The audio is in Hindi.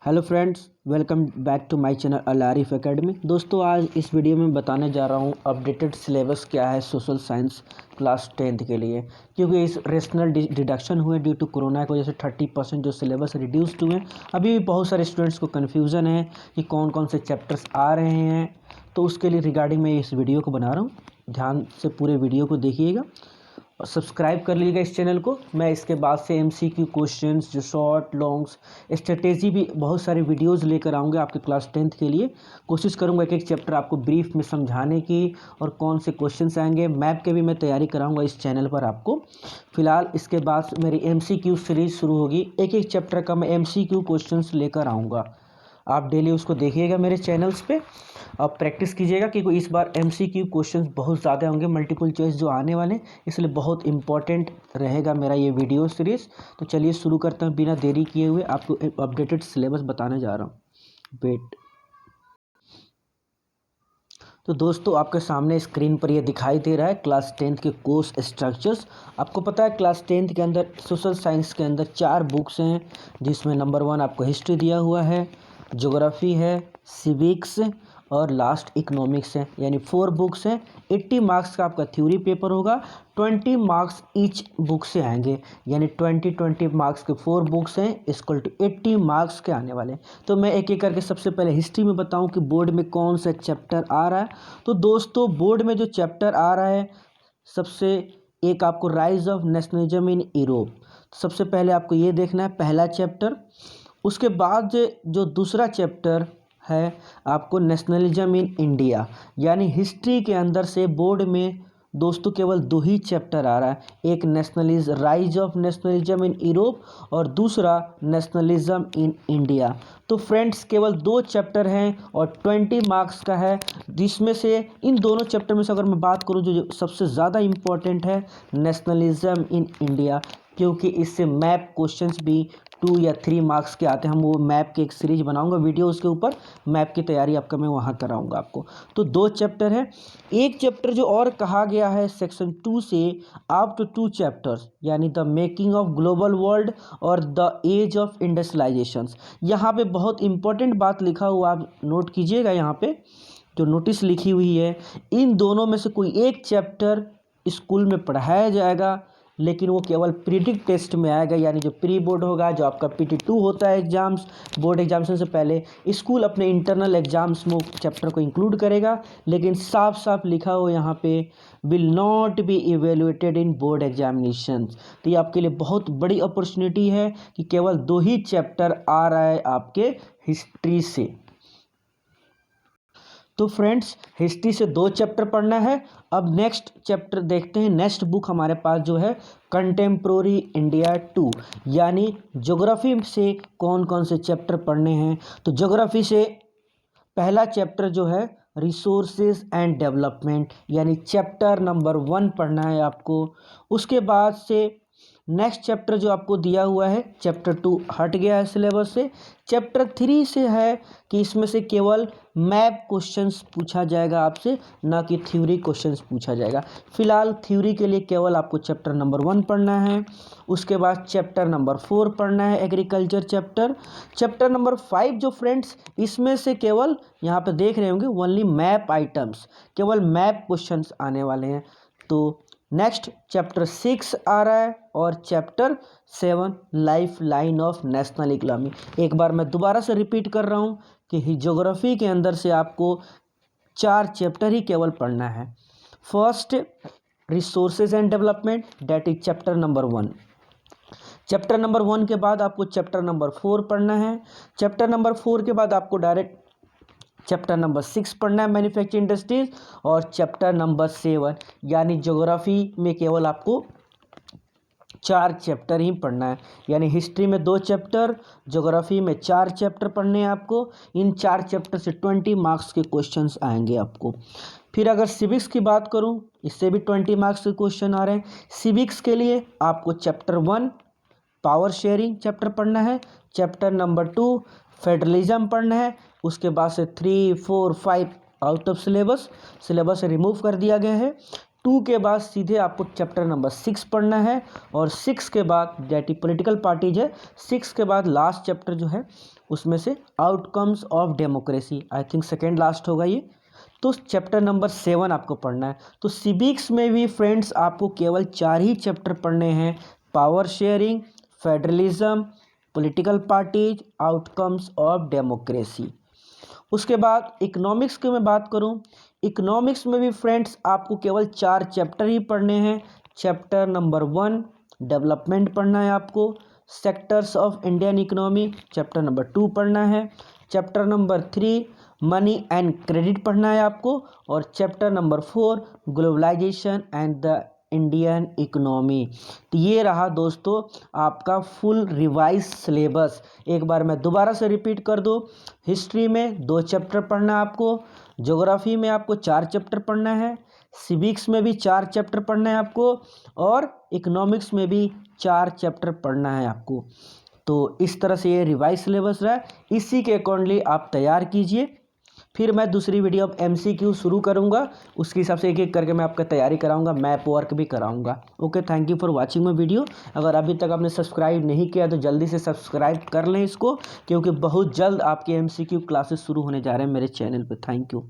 Hello friends, welcome back to my channel Al Arif academy. दोस्तों, आज इस वीडियो में बताने जा रहा हूँ अपडेटेड सिलेबस क्या है सोशल साइंस क्लास 10th के लिए। क्योंकि इस रेशनल डिडक्शन हुए ड्यू टू कोरोना की वजह से 30% जो सिलेबस रिड्यूस्ड हुए। अभी भी बहुत सारे स्टूडेंट्स को कन्फ्यूज़न है कि कौन कौन से चैप्टर्स आ रहे हैं, तो उसके लिए रिगार्डिंग मैं इस वीडियो को बना रहा हूँ। ध्यान से पूरे वीडियो को देखिएगा और सब्सक्राइब कर लीजिएगा इस चैनल को। मैं इसके बाद से MCQ क्वेश्चंस, जो शॉर्ट लॉन्ग्स, स्ट्रेटेजी भी बहुत सारे वीडियोस लेकर आऊँगा आपके क्लास 10th के लिए। कोशिश करूँगा एक एक चैप्टर आपको ब्रीफ में समझाने की और कौन से क्वेश्चंस आएंगे। मैप के भी मैं तैयारी कराऊँगा इस चैनल पर आपको। फिलहाल इसके बाद मेरी MCQ सीरीज़ शुरू होगी। एक एक चैप्टर का मैं MCQ क्वेश्चंस लेकर आऊँगा। आप डेली उसको देखिएगा मेरे चैनल्स पे और प्रैक्टिस कीजिएगा, क्योंकि इस बार MCQ क्वेश्चंस बहुत ज़्यादा होंगे, मल्टीपल चॉइस जो आने वाले, इसलिए बहुत इंपॉर्टेंट रहेगा मेरा ये वीडियो सीरीज़। तो चलिए शुरू करता हूँ बिना देरी किए हुए। आपको अपडेटेड सिलेबस बताने जा रहा हूँ। वेट। तो दोस्तों, आपके सामने स्क्रीन पर ये दिखाई दे रहा है क्लास 10th के कोर्स स्ट्रक्चर्स। आपको पता है क्लास 10th के अंदर सोशल साइंस के अंदर 4 बुक्स हैं, जिसमें नंबर 1 आपको हिस्ट्री दिया हुआ है, ज्योग्राफी है, सिविक्स और लास्ट इकोनॉमिक्स है। यानी 4 बुक्स हैं। 80 मार्क्स का आपका थ्योरी पेपर होगा, 20 मार्क्स ईच बुक से आएंगे। यानी 20 मार्क्स के 4 बुक्स हैं, इक्वल टू 80 मार्क्स के आने वाले। तो मैं एक एक करके सबसे पहले हिस्ट्री में बताऊं कि बोर्ड में कौन सा चैप्टर आ रहा है। तो दोस्तों, बोर्ड में जो चैप्टर आ रहा है, सबसे एक आपको rise of nationalism in Europe. सबसे पहले आपको ये देखना है पहला चैप्टर। उसके बाद जो दूसरा चैप्टर है आपको नेशनलिज्म इन इंडिया। यानी हिस्ट्री के अंदर से बोर्ड में दोस्तों केवल 2 ही चैप्टर आ रहा है। एक rise of nationalism in Europe और दूसरा नेशनलिज्म इन इंडिया। तो फ्रेंड्स, केवल 2 चैप्टर हैं और 20 मार्क्स का है, जिसमें से इन दोनों चैप्टर में से अगर मैं बात करूं, जो सबसे ज़्यादा इम्पोर्टेंट है नेशनलिज्म इन इंडिया, क्योंकि इससे मैप क्वेश्चंस भी 2 या 3 मार्क्स के आते हैं। हम वो मैप की एक सीरीज बनाऊंगा वीडियो, उसके ऊपर मैप की तैयारी आपका मैं वहाँ कराऊंगा आपको। तो 2 चैप्टर है। एक चैप्टर जो और कहा गया है सेक्शन 2 से अप टू 2 चैप्टर्स, यानी the making of global world और द एज ऑफ इंडस्ट्रियलाइजेशन। यहाँ पे बहुत इंपॉर्टेंट बात लिखा हुआ, आप नोट कीजिएगा। यहाँ पे जो नोटिस लिखी हुई है, इन दोनों में से कोई एक चैप्टर स्कूल में पढ़ाया जाएगा, लेकिन वो केवल प्रीडिक्ट टेस्ट में आएगा। यानी जो प्री बोर्ड होगा, जो आपका PT2 होता है एग्जाम्स, बोर्ड एग्जामिनेशन से पहले, स्कूल अपने इंटरनल एग्जाम्स में चैप्टर को इंक्लूड करेगा। लेकिन साफ साफ लिखा हो यहाँ पे, will not be evaluated in board examination. तो ये आपके लिए बहुत बड़ी अपॉर्चुनिटी है कि केवल 2 ही चैप्टर आ रहा है आपके हिस्ट्री से। तो फ्रेंड्स, हिस्ट्री से 2 चैप्टर पढ़ना है। अब नेक्स्ट चैप्टर देखते हैं। नेक्स्ट बुक हमारे पास जो है कंटेम्प्रोरी इंडिया 2, यानी ज्योग्राफी से कौन कौन से चैप्टर पढ़ने हैं। तो ज्योग्राफी से पहला चैप्टर जो है रिसोर्सेज एंड डेवलपमेंट, यानी चैप्टर नंबर 1 पढ़ना है आपको। उसके बाद से नेक्स्ट चैप्टर जो आपको दिया हुआ है, चैप्टर 2 हट गया है सिलेबस से। चैप्टर 3 से है कि इसमें से केवल मैप क्वेश्चंस पूछा जाएगा आपसे, ना कि थ्योरी क्वेश्चंस पूछा जाएगा। फिलहाल थ्योरी के लिए केवल आपको चैप्टर नंबर 1 पढ़ना है। उसके बाद चैप्टर नंबर 4 पढ़ना है, एग्रीकल्चर चैप्टर। चैप्टर नंबर 5 जो फ्रेंड्स, इसमें से केवल यहाँ पे देख रहे होंगे ओनली मैप आइटम्स, केवल मैप क्वेश्चंस आने वाले हैं। तो नेक्स्ट चैप्टर 6 आ रहा है और chapter 7 life line of national economy. एक बार मैं दोबारा से रिपीट कर रहा हूँ कि ज्योग्राफी के अंदर से आपको 4 चैप्टर ही केवल पढ़ना है। First, resources and development, that is chapter number 1। Chapter number 1 के बाद आपको चैप्टर नंबर 4 पढ़ना है। चैप्टर नंबर 4 के बाद आपको डायरेक्ट चैप्टर नंबर 6 पढ़ना है, मैन्युफैक्चरिंग इंडस्ट्रीज। और चैप्टर नंबर 7, यानी ज्योग्राफी में केवल आपको 4 चैप्टर ही पढ़ना है। यानी हिस्ट्री में 2 चैप्टर, ज्योग्राफी में 4 चैप्टर पढ़ने हैं आपको। इन 4 चैप्टर से 20 मार्क्स के क्वेश्चंस आएंगे आपको। फिर अगर सिविक्स की बात करूं, इससे भी 20 मार्क्स के क्वेश्चन आ रहे हैं। सिविक्स के लिए आपको चैप्टर 1 पावर शेयरिंग चैप्टर पढ़ना है। चैप्टर नंबर 2 फेडरलिज्म पढ़ना है। उसके बाद से 3, 4, 5 आउट ऑफ सिलेबस से रिमूव कर दिया गया है। 2 के बाद सीधे आपको चैप्टर नंबर 6 पढ़ना है, और 6 के बाद दैट इज पॉलिटिकल पार्टीज है। 6 के बाद लास्ट चैप्टर जो है उसमें से outcomes of democracy, I think second last होगा ये, तो चैप्टर नंबर 7 आपको पढ़ना है। तो सिविक्स में भी फ्रेंड्स आपको केवल 4 ही चैप्टर पढ़ने हैं, power sharing, federalism, political parties, outcomes of democracy. उसके बाद इकोनॉमिक्स की मैं बात करूं, इकोनॉमिक्स में भी फ्रेंड्स आपको केवल 4 चैप्टर ही पढ़ने हैं। चैप्टर नंबर 1 डेवलपमेंट पढ़ना है आपको, sectors of Indian economy chapter number 2 पढ़ना है, chapter number 3 money and credit पढ़ना है आपको, और chapter number 4 globalisation and the Indian economy. तो ये रहा दोस्तों आपका फुल रिवाइज सिलेबस। एक बार मैं दोबारा से रिपीट कर दूं, हिस्ट्री में 2 चैप्टर पढ़ना है आपको, ज्योग्राफी में आपको 4 चैप्टर पढ़ना है, सिविक्स में भी 4 चैप्टर पढ़ना है आपको, और इकोनॉमिक्स में भी 4 चैप्टर पढ़ना है आपको। तो इस तरह से ये रिवाइज सिलेबस रहा है, इसी के अकॉर्डिंगली आप तैयार कीजिए। फिर मैं दूसरी वीडियो अब MCQ शुरू करूंगा, उसके हिसाब से एक एक करके मैं आपका तैयारी कराऊंगा, मैप वर्क भी कराऊंगा। Okay, thank you for watching my video. अगर अभी तक आपने सब्सक्राइब नहीं किया तो जल्दी से सब्सक्राइब कर लें इसको, क्योंकि बहुत जल्द आपके MCQ क्लासेस शुरू होने जा रहे हैं मेरे चैनल पे। Thank you.